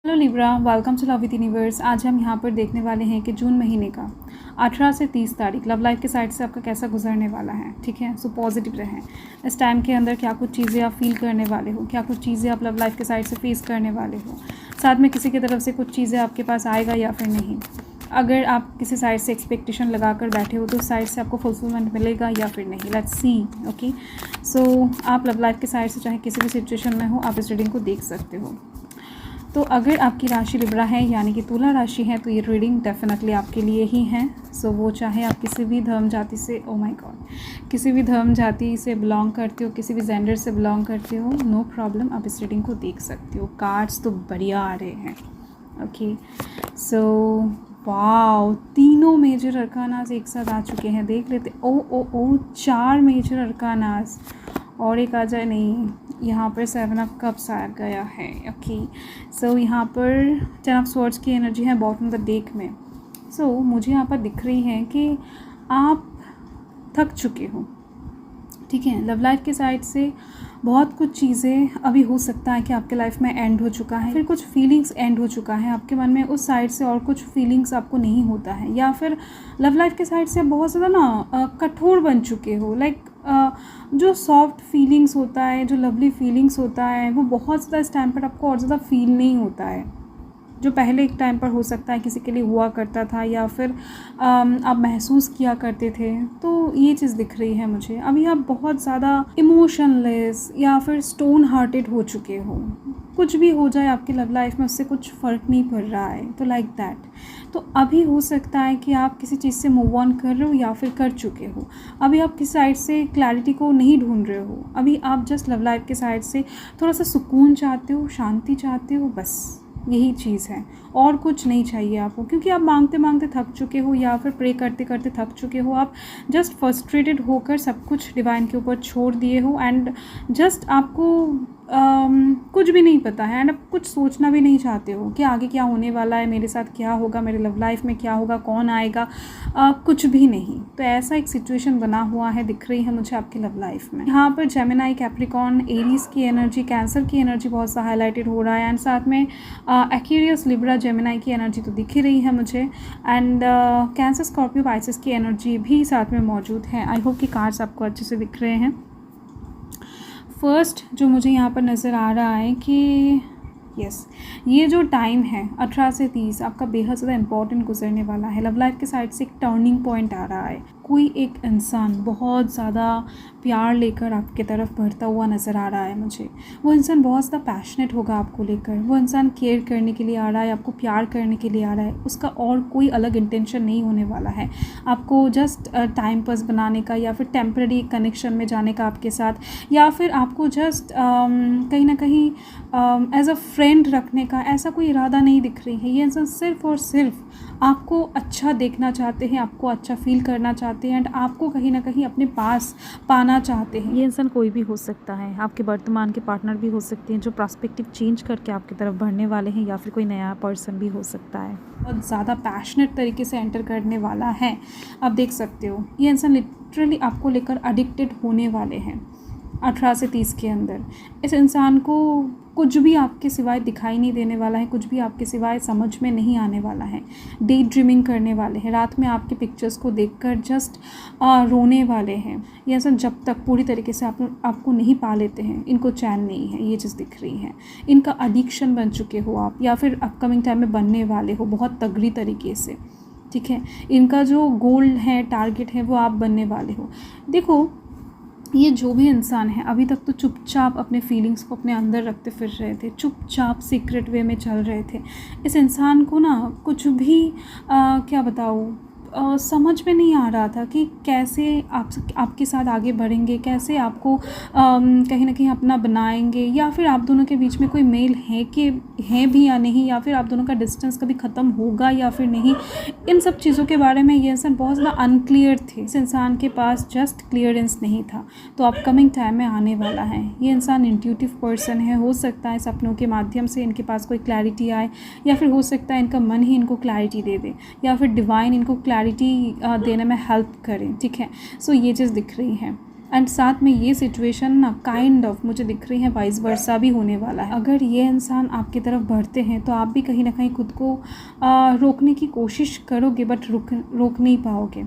Hello Libra, welcome to love with universe. आज हम यहाँ पर देखने वाले हैं कि जून महीने का 18 से 30 तारीख लव लाइफ के साइड से आपका कैसा गुजरने वाला है। ठीक है, सो पॉजिटिव रहें। इस टाइम के अंदर क्या कुछ चीज़ें आप फील करने वाले हो, क्या कुछ चीज़ें आप लव लाइफ के साइड से फेस करने वाले हो, साथ में किसी की तरफ से कुछ चीज़ें आपके पास आएगा या फिर नहीं। अगर आप किसी साइड से एक्सपेक्टेशन लगा कर बैठे हो तो उस साइड से आपको फुलफिलमेंट मिलेगा या फिर नहीं। Let's see. ओके, सो आप लव लाइफ के साइड से चाहे किसी भी सिचुएशन में हो, आप इस रीडिंग को देख सकते हो। तो अगर आपकी राशि लिब्रा है यानी कि तुला राशि है, तो ये रीडिंग डेफिनेटली आपके लिए ही है। सो वो चाहे आप किसी भी धर्म जाति से, ओ माय गॉड, किसी भी धर्म जाति से बिलोंग करते हो, किसी भी जेंडर से बिलोंग करते हो, नो प्रॉब्लम, आप इस रीडिंग को देख सकते हो। कार्ड्स तो बढ़िया आ रहे हैं। ओके, सो वाओ, तीनों मेजर अरकानास एक साथ आ चुके हैं। देख लेते। ओ ओ ओ 4 मेजर अरकानास और एक आ जाए। नहीं, यहाँ पर 7 ऑफ कप्स आ गया है। ओके, सो यहाँ पर 10 ऑफ स्वॉर्ड्स की एनर्जी है बॉटम द डेक में। सो मुझे यहाँ पर दिख रही है कि आप थक चुके हो। ठीक है, लव लाइफ के साइड से बहुत कुछ चीज़ें अभी हो सकता है कि आपके लाइफ में एंड हो चुका है, फिर कुछ फीलिंग्स एंड हो चुका है आपके मन में, उस साइड से और कुछ फीलिंग्स आपको नहीं होता है, या फिर लव लाइफ के साइड से आप बहुत ज़्यादा कठोर बन चुके हो। लाइक जो सॉफ्ट फीलिंग्स होता है, जो लवली फीलिंग्स होता है, वो बहुत ज़्यादा इस टाइम पर आपको और ज़्यादा फील नहीं होता है, जो पहले एक टाइम पर हो सकता है किसी के लिए हुआ करता था या फिर आप महसूस किया करते थे। तो ये चीज़ दिख रही है मुझे। अभी आप बहुत ज़्यादा इमोशनलेस या फिर स्टोन हार्टेड हो चुके हो। कुछ भी हो जाए आपकी लव लाइफ में, उससे कुछ फ़र्क नहीं पड़ रहा है। तो लाइक दैट, तो अभी हो सकता है कि आप किसी चीज़ से मूव ऑन कर रहे हो या फिर कर चुके हो। अभी आप किसी साइड से क्लैरिटी को नहीं ढूंढ रहे हो। अभी आप जस्ट लव लाइफ के साइड से थोड़ा सा सुकून चाहते हो, शांति चाहते हो, बस यही चीज़ है, और कुछ नहीं चाहिए आपको। क्योंकि आप मांगते मांगते थक चुके हो या फिर प्रे करते करते थक चुके हो। आप जस्ट फ्रस्ट्रेटेड होकर सब कुछ डिवाइन के ऊपर छोड़ दिए हो, एंड जस्ट आपको कुछ भी नहीं पता है, एंड आप कुछ सोचना भी नहीं चाहते हो कि आगे क्या होने वाला है, मेरे साथ क्या होगा, मेरे लव लाइफ में क्या होगा, कौन आएगा, कुछ भी नहीं। तो ऐसा एक सिचुएशन बना हुआ है, दिख रही है मुझे आपकी लव लाइफ में। यहाँ पर जेमिनाई, कैप्रिकॉर्न, एरीज की एनर्जी, कैंसर की एनर्जी बहुत सा हाईलाइटेड हो रहा है, एंड साथ में एक्वेरियस, लिब्रा, जेमिनाई की एनर्जी तो दिख ही रही है मुझे, एंड कैंसर, स्कॉर्पियो, पाइसेस की एनर्जी भी साथ में मौजूद है। आई होप कि कार्ड्स आपको अच्छे से दिख रहे हैं। फर्स्ट जो मुझे यहाँ पर नज़र आ रहा है कि यस, ये जो टाइम है 18 से 30 आपका बेहद ज़्यादा इंपॉर्टेंट गुजरने वाला है। लव लाइफ के साइड से एक टर्निंग पॉइंट आ रहा है। कोई एक इंसान बहुत ज़्यादा प्यार लेकर आपके तरफ बढ़ता हुआ नज़र आ रहा है मुझे। वो इंसान बहुत ज़्यादा पैशनेट होगा आपको लेकर। वो इंसान केयर करने के लिए आ रहा है, आपको प्यार करने के लिए आ रहा है। उसका और कोई अलग इंटेंशन नहीं होने वाला है आपको जस्ट टाइम पास बनाने का, या फिर टेम्पररी कनेक्शन में जाने का आपके साथ, या फिर आपको जस्ट कहीं ना कहीं एज अ फ्रेंड रखने का। ऐसा कोई इरादा नहीं दिख रही है। ये इंसान सिर्फ़ और सिर्फ आपको अच्छा देखना चाहते हैं, आपको अच्छा फील करना चाहते हैं, एंड आपको कहीं ना कहीं अपने पास पाना चाहते हैं। ये इंसान कोई भी हो सकता है, आपके वर्तमान के पार्टनर भी हो सकते हैं जो प्रॉस्पेक्टिव चेंज करके आपकी तरफ बढ़ने वाले हैं, या फिर कोई नया पर्सन भी हो सकता है। बहुत ज़्यादा पैशनेट तरीके से एंटर करने वाला है। आप देख सकते हो ये इंसान लिटरली आपको लेकर एडिक्टेड होने वाले हैं 18 से 30 के अंदर। इस इंसान को कुछ भी आपके सिवाय दिखाई नहीं देने वाला है, कुछ भी आपके सिवाय समझ में नहीं आने वाला है। डे ड्रीमिंग करने वाले हैं, रात में आपके पिक्चर्स को देखकर जस्ट रोने वाले हैं। ये ऐसा जब तक पूरी तरीके से आपको नहीं पा लेते हैं, इनको चैन नहीं है। ये चीज़ दिख रही है। इनका एडिक्शन बन चुके हो आप, या फिर अपकमिंग टाइम में बनने वाले हो बहुत तगड़ी तरीके से। ठीक है, इनका जो गोल है, टारगेट है, वो आप बनने वाले हो। देखो, ये जो भी इंसान है अभी तक तो चुपचाप अपने फीलिंग्स को अपने अंदर रखते फिर रहे थे, चुपचाप सीक्रेट वे में चल रहे थे। इस इंसान को ना कुछ भी क्या बताऊँ, समझ में नहीं आ रहा था कि कैसे आपके साथ आगे बढ़ेंगे, कैसे आपको कहीं ना कहीं अपना बनाएंगे, या फिर आप दोनों के बीच में कोई मेल है कि है भी या नहीं, या फिर आप दोनों का डिस्टेंस कभी ख़त्म होगा या फिर नहीं। इन सब चीज़ों के बारे में ये इंसान बहुत ज़्यादा अनक्लियर थे। इस इंसान के पास जस्ट क्लियरेंस नहीं था, तो अपकमिंग टाइम में आने वाला है। ये इंसान इंट्यूटिव पर्सन है। हो सकता है सपनों के माध्यम से इनके पास कोई क्लैरिटी आए, या फिर हो सकता है इनका मन ही इनको क्लैरिटी दे दे, या फिर डिवाइन इनको क्लैरिटी देने में हेल्प करें। ठीक है, सो ये चीज़ दिख रही है। एंड साथ में ये सिचुएशन ना काइंड ऑफ मुझे दिख रही है वाइस वर्सा भी होने वाला है। अगर ये इंसान आपकी तरफ बढ़ते हैं तो आप भी कहीं ना कहीं खुद को रोकने की कोशिश करोगे, बट रोक नहीं पाओगे।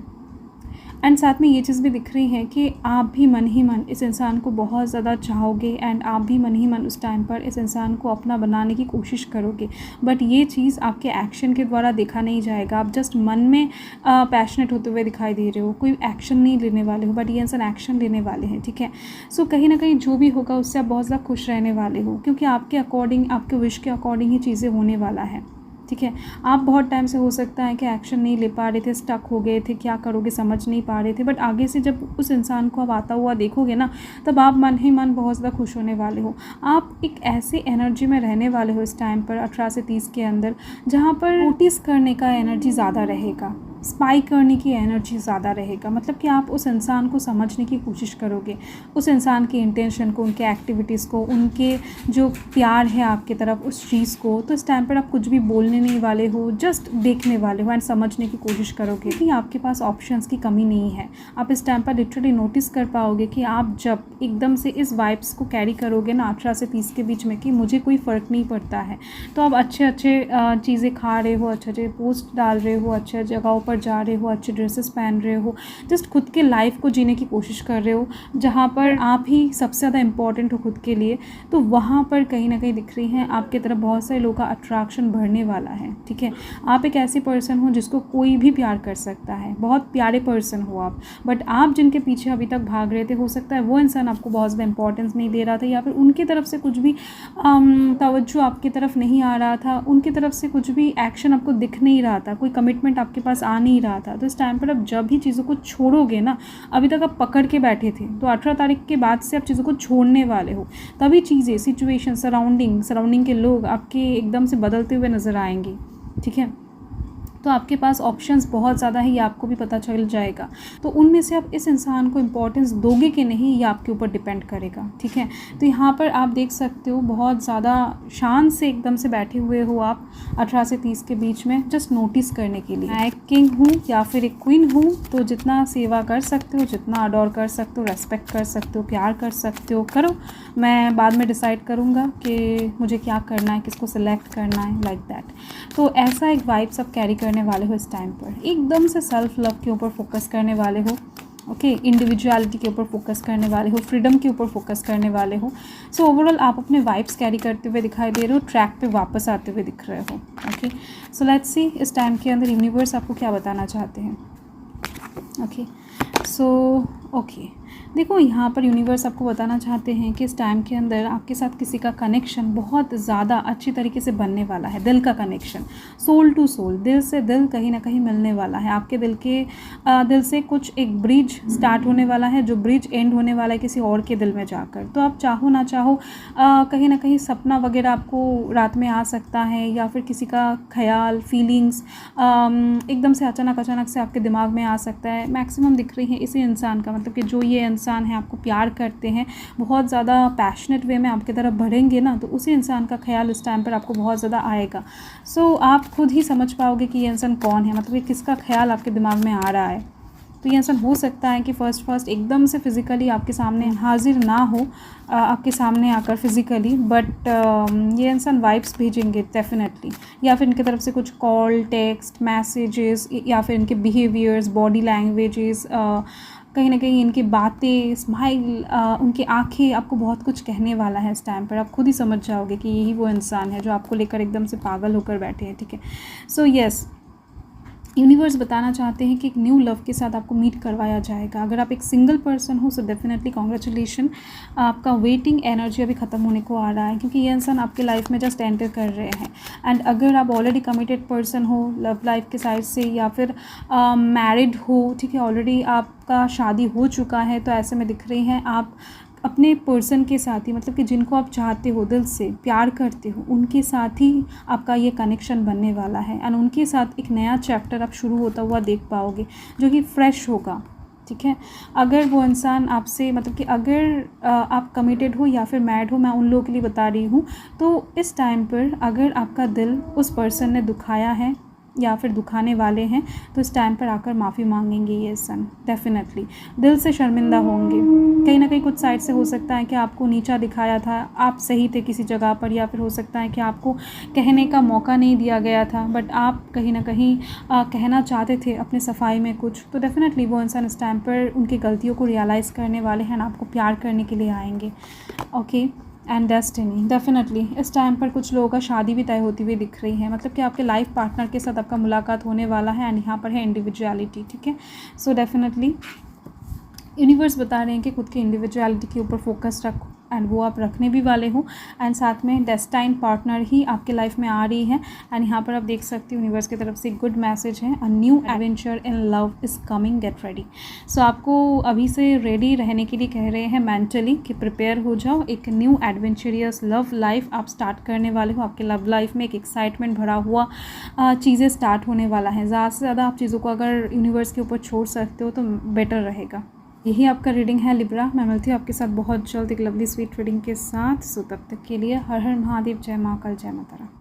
एंड साथ में ये चीज़ भी दिख रही है कि आप भी मन ही मन इस इंसान को बहुत ज़्यादा चाहोगे एंड आप भी मन ही मन उस टाइम पर इस इंसान को अपना बनाने की कोशिश करोगे, बट ये चीज़ आपके एक्शन के द्वारा देखा नहीं जाएगा। आप जस्ट मन में पैशनेट होते हुए दिखाई दे रहे हो, कोई एक्शन नहीं लेने वाले हो, बट ये इंसान एक्शन लेने वाले हैं, ठीक है। सो कहीं ना कहीं जो भी होगा उससे आप बहुत ज़्यादा खुश रहने वाले हो, क्योंकि आपके अकॉर्डिंग, आपके विश के अकॉर्डिंग ही चीज़ें होने वाला है, ठीक है। आप बहुत टाइम से हो सकता है कि एक्शन नहीं ले पा रहे थे, स्टक हो गए थे, क्या करोगे समझ नहीं पा रहे थे, बट आगे से जब उस इंसान को आप आता हुआ देखोगे ना, तब आप मन ही मन बहुत ज़्यादा खुश होने वाले हो। आप एक ऐसी एनर्जी में रहने वाले हो इस टाइम पर 18 से 30 के अंदर, जहाँ पर नोटिस करने का एनर्जी ज़्यादा रहेगा, स्पाई करने की एनर्जी ज़्यादा रहेगा। मतलब कि आप उस इंसान को समझने की कोशिश करोगे, उस इंसान के इंटेंशन को, उनके एक्टिविटीज़ को, उनके जो प्यार है आपकी तरफ उस चीज़ को। तो इस टाइम पर आप कुछ भी बोलने नहीं वाले हो, जस्ट देखने वाले हो एंड समझने की कोशिश करोगे कि आपके पास ऑप्शंस की कमी नहीं है। आप इस टाइम पर लिटरली नोटिस कर पाओगे कि आप जब एकदम से इस वाइब्स को कैरी करोगे ना 18 से 30 के बीच में, कि मुझे कोई फ़र्क नहीं पड़ता है, तो आप अच्छे अच्छे चीज़ें खा रहे हो, अच्छे अच्छे पोस्ट डाल रहे हो, अच्छे जगहों पर जा रहे हो, अच्छे ड्रेसेस पहन रहे हो, जस्ट खुद के लाइफ को जीने की कोशिश कर रहे हो, जहाँ पर आप ही सबसे ज़्यादा इम्पॉर्टेंट हो खुद के लिए। तो वहाँ पर कहीं ना कहीं दिख रही हैं आपकी तरफ बहुत सारे लोगों का अट्रैक्शन बढ़ने वाला है, ठीक है। आप एक ऐसी पर्सन हो जिसको कोई भी प्यार कर सकता है, बहुत प्यारे पर्सन हो आप, बट आप जिनके पीछे अभी तक भाग रहे थे, हो सकता है वो इंसान आपको बहुत ज़्यादा इंपॉर्टेंस नहीं दे रहा था, या फिर उनकी तरफ से कुछ भी तवज्जो आपकी तरफ नहीं आ रहा था, उनकी तरफ से कुछ भी एक्शन आपको दिख नहीं रहा था, कोई कमिटमेंट आपके पास आ नहीं रहा था। तो इस टाइम पर अब जब भी चीज़ों को छोड़ोगे ना, अभी तक आप पकड़ के बैठे थे, तो 18 तारीख के बाद से आप चीज़ों को छोड़ने वाले हो, तभी चीज़ें, सिचुएशन, सराउंडिंग के लोग आपके एकदम से बदलते हुए नज़र आएंगे, ठीक है। तो आपके पास ऑप्शंस बहुत ज़्यादा है, ये आपको भी पता चल जाएगा। तो उनमें से आप इस इंसान को इम्पोर्टेंस दोगे कि नहीं, ये आपके ऊपर डिपेंड करेगा, ठीक है। तो यहाँ पर आप देख सकते हो बहुत ज़्यादा शान से एकदम से बैठे हुए हो आप 18 से 30 के बीच में, जस्ट नोटिस करने के लिए। मैं एक किंग हूँ या फिर एक क्वीन हूँ, तो जितना सेवा कर सकते हो, जितना अडोर कर सकते हो, रेस्पेक्ट कर सकते हो, प्यार कर सकते हो, करो। मैं बाद में डिसाइड करूँगा कि मुझे क्या करना है, किसको सिलेक्ट करना है, लाइक दैट। तो ऐसा एक वाइब सब कैरी करने वाले हो इस टाइम पर। एकदम से सेल्फ लव के ऊपर फोकस करने वाले हो, ओके, इंडिविजुअलिटी के ऊपर फोकस करने वाले हो, फ्रीडम के ऊपर फोकस करने वाले हो। सो ओवरऑल आप अपने वाइब्स कैरी करते हुए दिखाई दे रहे हो, ट्रैक पे वापस आते हुए दिख रहे हो, ओके। सो लेट्स सी इस टाइम के अंदर यूनिवर्स आपको क्या बताना चाहते हैं, ओके। सो ओके, देखो यहाँ पर यूनिवर्स आपको बताना चाहते हैं कि इस टाइम के अंदर आपके साथ किसी का कनेक्शन बहुत ज़्यादा अच्छी तरीके से बनने वाला है, दिल का कनेक्शन, सोल टू सोल, दिल से दिल कहीं ना कहीं मिलने वाला है। आपके दिल से कुछ एक ब्रिज स्टार्ट होने वाला है, जो ब्रिज एंड होने वाला है किसी और के दिल में जाकर। तो आप चाहो ना चाहो कहीं ना कहीं सपना वगैरह आपको रात में आ सकता है, या फिर किसी का ख्याल, फीलिंग्स एकदम से अचानक से आपके दिमाग में आ सकता है। मैक्सिमम दिख रही है इसी इंसान का, मतलब कि जो ये इंसान है आपको प्यार करते हैं, बहुत ज़्यादा पैशनेट वे में आपकी तरफ बढ़ेंगे ना, तो उसी इंसान का ख्याल इस टाइम पर आपको बहुत ज़्यादा आएगा। सो आप खुद ही समझ पाओगे कि ये इंसान कौन है, मतलब कि किसका ख्याल आपके दिमाग में आ रहा है। तो ये इंसान हो सकता है कि फर्स्ट एकदम से फिज़िकली आपके सामने हाजिर ना हो, आपके सामने आकर फिज़िकली, बट ये इंसान वाइब्स भेजेंगे डेफिनेटली, या फिर इनकी तरफ से कुछ कॉल, टेक्स्ट, मैसेजेस, या फिर इनके बिहेवियर्स, बॉडी लैंग्वेजेस, कहीं ना कहीं इनकी बातें, स्माइल, उनकी आंखें आपको बहुत कुछ कहने वाला है। इस टाइम पर आप खुद ही समझ जाओगे कि यही वो इंसान है जो आपको लेकर एकदम से पागल होकर बैठे हैं, ठीक है। सो यस, यूनिवर्स बताना चाहते हैं कि एक न्यू लव के साथ आपको मीट करवाया जाएगा। अगर आप एक सिंगल पर्सन हो, सो डेफिनेटली कॉन्ग्रेचुलेशन, आपका वेटिंग एनर्जी अभी ख़त्म होने को आ रहा है, क्योंकि ये इंसान आपके लाइफ में जस्ट एंटर कर रहे हैं। एंड अगर आप ऑलरेडी कमिटेड पर्सन हो लव लाइफ के साइड से, या फिर मैरिड हो, ठीक है, ऑलरेडी आपका शादी हो चुका है, तो ऐसे में दिख रही हैं आप अपने पर्सन के साथ ही, मतलब कि जिनको आप चाहते हो, दिल से प्यार करते हो, उनके साथ ही आपका ये कनेक्शन बनने वाला है। एंड उनके साथ एक नया चैप्टर आप शुरू होता हुआ देख पाओगे, जो कि फ्रेश होगा, ठीक है। अगर वो इंसान आपसे, मतलब कि अगर आप कमिटेड हो या फिर मैरिड हो, मैं उन लोगों के लिए बता रही हूँ, तो इस टाइम पर अगर आपका दिल उस पर्सन ने दुखाया है, या फिर दुखाने वाले हैं तो इस टाइम पर आकर माफ़ी मांगेंगे ये सन, डेफिनेटली दिल से शर्मिंदा होंगे। कहीं ना कहीं कुछ साइड से हो सकता है कि आपको नीचा दिखाया था, आप सही थे किसी जगह पर, या फिर हो सकता है कि आपको कहने का मौका नहीं दिया गया था, बट आप कहीं ना कहीं कहना चाहते थे अपने सफाई में कुछ, तो डेफिनेटली वो इंसान इस टाइम पर उनकी गलतियों को रियलाइज़ करने वाले हैं, आपको प्यार करने के लिए आएंगे। ओके, एंड डेस्टिनी, डेफिनेटली इस टाइम पर कुछ लोगों का शादी भी तय होती हुई दिख रही है, मतलब कि आपके लाइफ पार्टनर के साथ आपका मुलाकात होने वाला है। एंड यहाँ पर है इंडिविजुअलिटी, ठीक है। सो डेफिनेटली यूनिवर्स बता रहे हैं कि खुद की इंडिविजुअलिटी के ऊपर फोकस रखो, एंड वो आप रखने भी वाले हो। एंड साथ में डेस्टाइन पार्टनर ही आपके लाइफ में आ रही है। एंड यहाँ पर आप देख सकते हो यूनिवर्स की तरफ से गुड मैसेज है, a new adventure in love is coming, get ready. So आपको अभी से रेडी रहने के लिए कह रहे हैं मेंटली कि प्रिपेयर हो जाओ, एक न्यू एडवेंचरियस लव लाइफ आप स्टार्ट करने वाले हो। आपके लव लाइफ में एक एक्साइटमेंट भरा हुआ चीज़ें स्टार्ट होने वाला है। ज़्यादा से ज़्यादा आप चीज़ों को अगर यूनिवर्स के ऊपर छोड़ सकते हो तो बेटर रहेगा। यही आपका रीडिंग है लिब्रा। मैं मिलती हूँ आपके साथ बहुत जल्द एक लवली स्वीट रीडिंग के साथ। सो तब तक के लिए हर हर महादेव, जय महाकाल, जय माता रानी।